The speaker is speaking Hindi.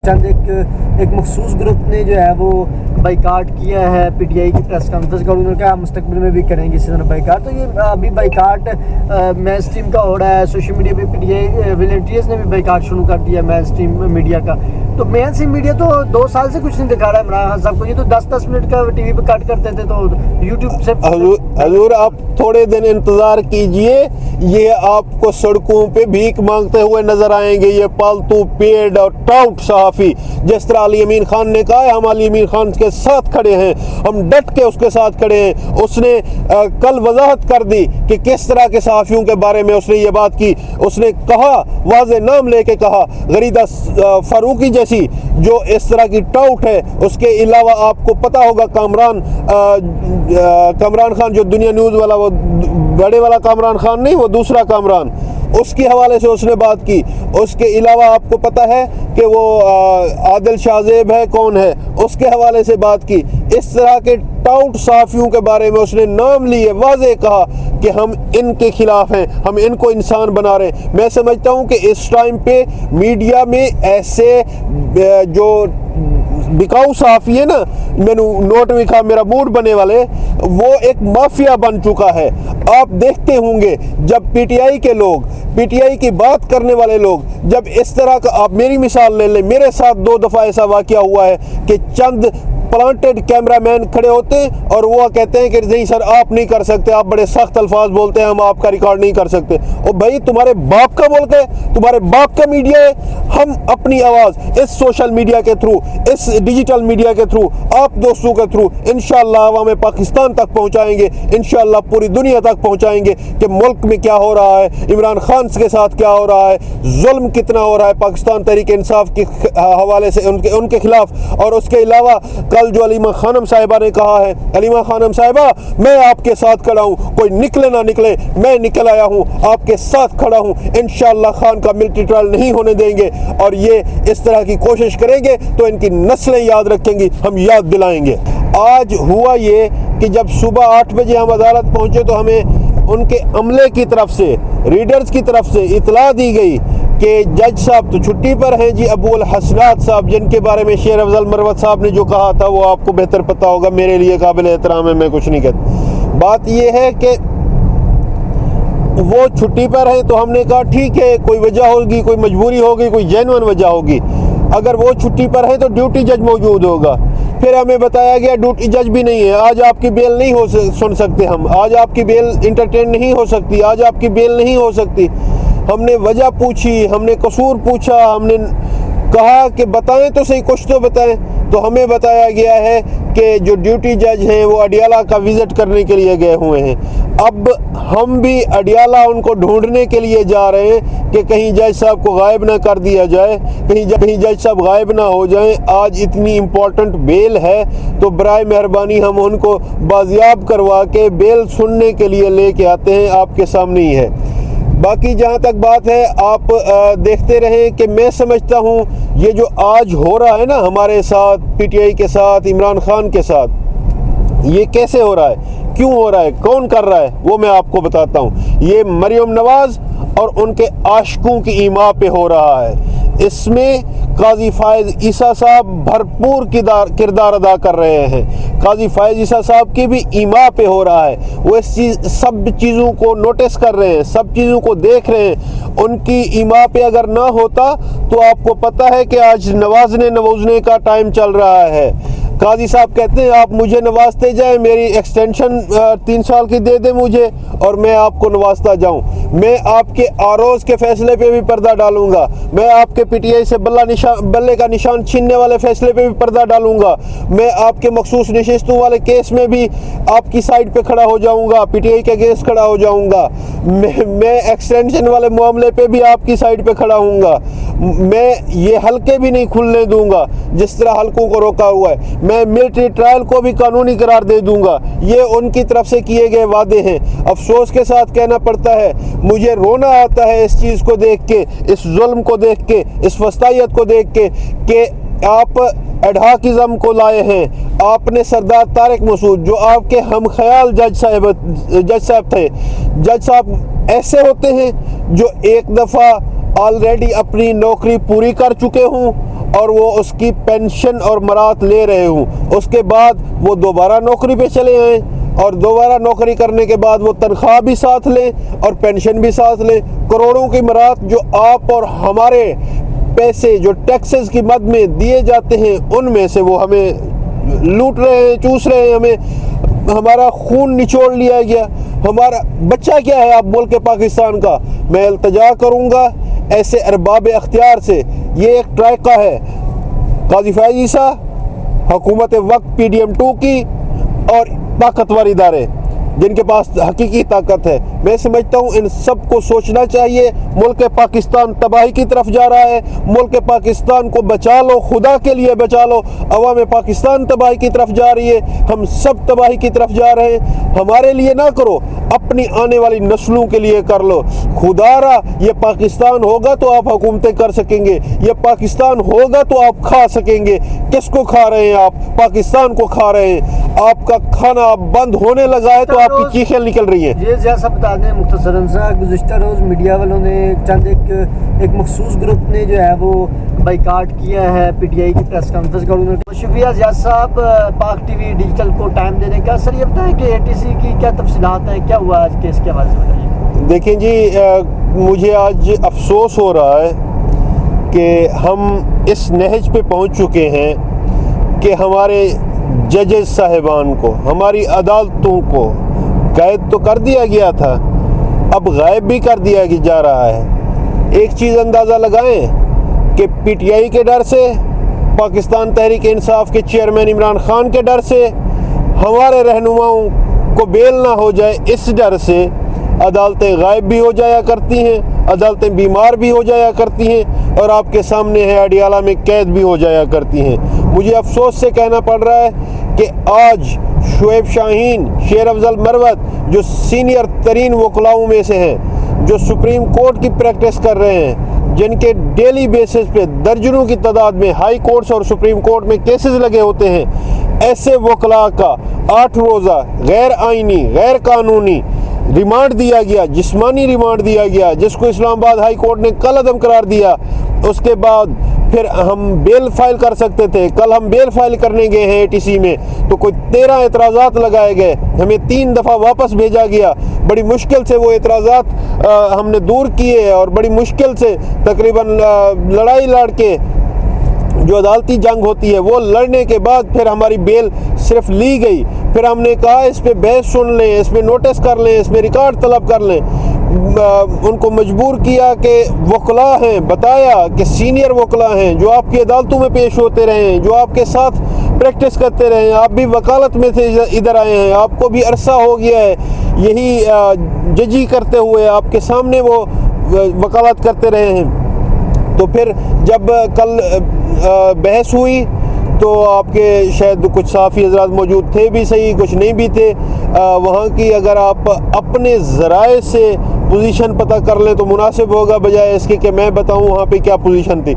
चंद एक मखसूस ग्रुप ने जो है वो बाइकाट किया है पीटीआई की प्रेस कॉन्फ्रेंस का। उन्होंने कहा मुस्तकबिल में भी करेंगे इसी तरह बाइकाट। तो ये अभी बाइकाट मेन स्ट्रीम का हो रहा है। सोशल मीडिया पे पीटीआई वॉलंटियर्स ने भी बाइकाट शुरू कर दिया मेन स्ट्रीम मीडिया का। तो मेन स्ट्रीम मीडिया तो 2 साल से कुछ नहीं दिखा रहा है इमरान खान साहब को। ये तो 10-10 मिनट का टीवी पे कट करते थे, तो यूट्यूब से हजूर आप थोड़े दिन इंतजार कीजिए, ये आपको सड़कों पे भीख मांगते हुए नजर आएंगे, ये पालतू पेड और टाउट सहाफी। जिस तरह अली अमीन खान ने कहा है, हम अली अमीन खान के साथ खड़े हैं, हम डट के उसके साथ खड़े हैं। उसने कल वजाहत कर दी कि किस तरह के सहाफियों के बारे में उसने ये बात की। उसने कहा, वाज़े नाम लेके कहा, गरीदा फारूकी जैसी जो इस तरह की टाउट है। उसके अलावा आपको पता होगा कामरान खान जो दुनिया न्यूज़ वाला, वो बड़े वाला कामरान खान नहीं, वो दूसरा कामरान, उसके हवाले से उसने बात की। उसके अलावा आपको पता है कि वो आदिल शाहजेब है, कौन है, उसके हवाले से बात की। इस तरह के टाउट सहाफियों के बारे में उसने नाम लिए, वाज़े कहा कि हम इनके खिलाफ हैं, हम इनको इंसान बना रहे हैं। मैं समझता हूँ कि इस टाइम पे मीडिया में ऐसे जो बिकाऊ सहाफ़ी है ना, मैंने नोट लिखा मेरा मूड बने वाले, वो एक माफिया बन चुका है। आप देखते होंगे जब पीटीआई के लोग, पीटीआई की बात करने वाले लोग, जब इस तरह का, आप मेरी मिसाल ले लें, मेरे साथ 2 दफ़ा ऐसा वाक़या हुआ है कि चंद प्लांटेड कैमरामैन खड़े होते हैं और वो कहते हैं कि नहीं सर आप नहीं कर सकते, आप बड़े सख्त अल्फाज बोलते हैं, हम आपका रिकॉर्ड नहीं कर सकते। और भाई तुम्हारे बाप का मुल्क है, तुम्हारे बाप का मीडिया है। हम अपनी आवाज़ इस सोशल मीडिया के थ्रू, इस डिजिटल मीडिया के थ्रू, आप दोस्तों के थ्रू इंशाअल्लाह अवाम पाकिस्तान तक पहुँचाएंगे, इंशाअल्लाह पूरी दुनिया तक पहुँचाएंगे कि मुल्क में क्या हो रहा है, इमरान खान के साथ क्या हो रहा है, जुल्म कितना हो रहा है पाकिस्तान तहरीक इंसाफ के हवाले से उनके खिलाफ। और उसके अलावा कल जो अलीमा खानम साहिबा ने कहा है, अलीमा खानम साहिबा मैं आपके साथ खड़ा हूँ, कोई निकले ना निकले, मैं निकल आया हूँ, आपके साथ खड़ा हूँ, इंशाअल्लाह खान का मिलिट्री ट्रायल नहीं होने देंगे। और ये इस तरह की कोशिश करेंगे तो इनकी नस्लें याद रखेंगी, हम याद दिलाएंगे। आज हुआ ये कि जब सुबह 8 बजे हम अदालत पहुँचे तो हमें उनके अमले की तरफ से, रीडर्स की तरफ से इतला दी गई कि जज साहब तो छुट्टी पर हैं जी। अबूल हसनात साहब, जिनके बारे में शेर अफजल मरवत साहब ने जो कहा था वो आपको बेहतर पता होगा, मेरे लिए काबिल एहतराम है, मैं कुछ नहीं कहता। बात ये है कि वो छुट्टी पर हैं तो हमने कहा ठीक है, कोई वजह होगी, कोई मजबूरी होगी, कोई जेन्युइन वजह होगी। अगर वो छुट्टी पर है तो ड्यूटी जज मौजूद होगा। फिर हमें बताया गया ड्यूटी जज भी नहीं है, आज आपकी बेल नहीं हो सुन सकते हम, आज आपकी बेल इंटरटेन नहीं हो सकती, आज आपकी बेल नहीं हो सकती। हमने वजह पूछी, हमने कसूर पूछा, हमने कहा कि बताएं तो सही, कुछ तो बताएं। तो हमें बताया गया है कि जो ड्यूटी जज हैं वो अडियाला का विज़िट करने के लिए गए हुए हैं। अब हम भी अडियाला उनको ढूंढने के लिए जा रहे हैं कि कहीं जज साहब को गायब ना कर दिया जाए, कहीं जज साहब गायब ना हो जाएं। आज इतनी इम्पोर्टेंट बेल है तो बराए मेहरबानी हम उनको बाजियाब करवा के बेल सुनने के लिए लेके आते हैं, आपके सामने ही है। बाकी जहाँ तक बात है, आप देखते रहें कि मैं समझता हूँ ये जो आज हो रहा है ना हमारे साथ, पीटीआई के साथ, इमरान खान के साथ, ये कैसे हो रहा है, क्यों हो रहा है, कौन कर रहा है, वो मैं आपको बताता हूँ। ये मरियम नवाज़ और उनके आशिकों की ईमा पे हो रहा है। इसमें काजी फायज ईसा साहब भरपूर किरदार अदा कर रहे हैं। काजी फायज ईसा साहब की भी ईमा पे हो रहा है, वो इस सब चीज़ों को नोटिस कर रहे हैं, सब चीज़ों को देख रहे हैं। उनकी ईमा पे अगर ना होता तो आपको पता है कि आज नवाजने का टाइम चल रहा है। काजी साहब कहते हैं आप मुझे नवाजते जाएं, मेरी एक्सटेंशन 3 साल की दे दें मुझे और मैं आपको नवाजता जाऊं। मैं आपके आरोज के फैसले पे भी पर्दा डालूंगा, मैं आपके पीटीआई से बल्ले का निशान छीनने वाले फैसले पे भी पर्दा डालूंगा, मैं आपके मखसूस नशिस्तों वाले केस में भी आपकी साइड पे खड़ा हो जाऊंगा, पीटीआई के अगेंस्ट खड़ा हो जाऊंगा। मैं एक्सटेंशन वाले मामले पे भी आपकी साइड पे खड़ा हूँगा। मैं ये हल्के भी नहीं खुलने दूंगा जिस तरह हल्कों को रोका हुआ है। मैं मिलिट्री ट्रायल को भी कानूनी करार दे दूंगा। ये उनकी तरफ से किए गए वादे हैं। अफसोस के साथ कहना पड़ता है, मुझे रोना आता है इस चीज़ को देख के, इस जुल्म को देख के, इस वस्तायत को देख के कि आप एडहाकिज़म को लाए हैं। आपने सरदार तारिक मसूद, जो आपके हम ख्याल जज साहब थे, जज साहब ऐसे होते हैं जो एक दफ़ा ऑलरेडी अपनी नौकरी पूरी कर चुके हों और वो उसकी पेंशन और मरात ले रहे हूँ, उसके बाद वो दोबारा नौकरी पे चले आएँ और दोबारा नौकरी करने के बाद वो तनख्वाह भी साथ लें और पेंशन भी साथ लें। करोड़ों की मरात जो आप और हमारे पैसे जो टैक्सेस की मद में दिए जाते हैं उनमें से वो हमें लूट रहे हैं, चूस रहे हैं, हमें हमारा खून निचोड़ लिया गया। हमारा बच्चा क्या है आप मुल्क पाकिस्तान का? मैं इल्तिजा करूँगा ऐसे अरबाब अख्तियार से, ये एक ट्रैका है काजी फैज़ ईसा, हुकूमत वक्त PDM2 की और ताकतवर इदारे जिनके पास हकीकी ताकत है। मैं समझता हूँ इन सब को सोचना चाहिए। मुल्क पाकिस्तान तबाही की तरफ जा रहा है, मुल्क पाकिस्तान को बचा लो, खुदा के लिए बचा लो। अवाम पाकिस्तान तबाही की तरफ जा रही है, हम सब तबाही की तरफ जा रहे हैं। हमारे लिए ना करो, अपनी आने वाली नस्लों के लिए कर लो। खुदारा ये पाकिस्तान होगा तो आप हुकूमतें कर सकेंगे, ये पाकिस्तान होगा तो आप खा सकेंगे। किसको खा रहे हैं आप? पाकिस्तान को खा रहे हैं। आपका खाना बंद होने लगा है तो आपकी चीखें निकल रही हैं। ये जैसा बता दें मुख्तसरन सा, गुज़िश्ता रोज़ मीडिया वालों ने चंद एक मखसूस ग्रुप ने जो है वो बाइकाट किया है PTI की प्रेस कॉन्फ्रेंस का। उन्होंने शुक्रिया ज़ियाद साहब पाक TV डिजिटल को टाइम देने का। सर ये बताएं कि ATC की क्या तफसीलात हैं, क्या हुआ आज केस के हवाले से बताइए। देखें जी, मुझे आज अफसोस हो रहा है कि हम इस नहज पे पहुंच चुके हैं कि हमारे जजेस साहिबान को, हमारी अदालतों को कैद तो कर दिया गया था, अब गायब भी कर दिया जा रहा है। एक चीज़ अंदाज़ा लगाएं कि PTI के डर से, पाकिस्तान तहरीक इंसाफ के चेयरमैन इमरान खान के डर से, हमारे रहनुमाओं को बेल ना हो जाए इस डर से अदालतें गायब भी हो जाया करती हैं, अदालतें बीमार भी हो जाया करती हैं और आपके सामने है अडियाला में कैद भी हो जाया करती हैं। मुझे अफसोस से कहना पड़ रहा है कि आज शुएब शाहीन, शेर अफजल मरवत जो सीनियर तरीन वकलाओं में से हैं, जो सुप्रीम कोर्ट की प्रैक्टिस कर रहे हैं, जिनके डेली बेसिस पे दर्जनों की तादाद में हाई कोर्ट्स और सुप्रीम कोर्ट में केसेस लगे होते हैं, ऐसे वकला का 8 रोज़ा गैर आइनी, गैर कानूनी रिमांड दिया गया, जिस्मानी रिमांड दिया गया, जिसको इस्लामाबाद हाई कोर्ट ने कल अदम करार दिया। उसके बाद फिर हम बेल फाइल कर सकते थे। कल हम बेल फाइल करने गए हैं ATC में तो कोई 13 एतराज़ात लगाए गए, हमें 3 दफ़ा वापस भेजा गया। बड़ी मुश्किल से वो एतराज़ात हमने दूर किए और बड़ी मुश्किल से तकरीबन लड़ाई लड़ के जो अदालती जंग होती है वो लड़ने के बाद फिर हमारी बेल सिर्फ ली गई। फिर हमने कहा इस पे बहस सुन लें, इस पे नोटिस कर लें, इस पे रिकॉर्ड तलब कर लें। उनको मजबूर किया कि वकला हैं, बताया कि सीनियर वकला हैं जो आपकी अदालतों में पेश होते रहे हैं, जो आपके साथ प्रैक्टिस करते रहे हैं, आप भी वकालत में से इधर आए हैं, आपको भी अरसा हो गया है यही जजी करते हुए, आपके सामने वो वकालत करते रहे हैं। तो फिर जब कल बहस हुई तो आपके शायद कुछ साफ़ी हज़रात मौजूद थे भी सही, कुछ नहीं भी थे। वहाँ की अगर आप अपने ज़राए से पोजीशन पता कर लें तो मुनासिब होगा, बजाय इसके कि मैं बताऊँ वहाँ पे क्या पोजीशन थी।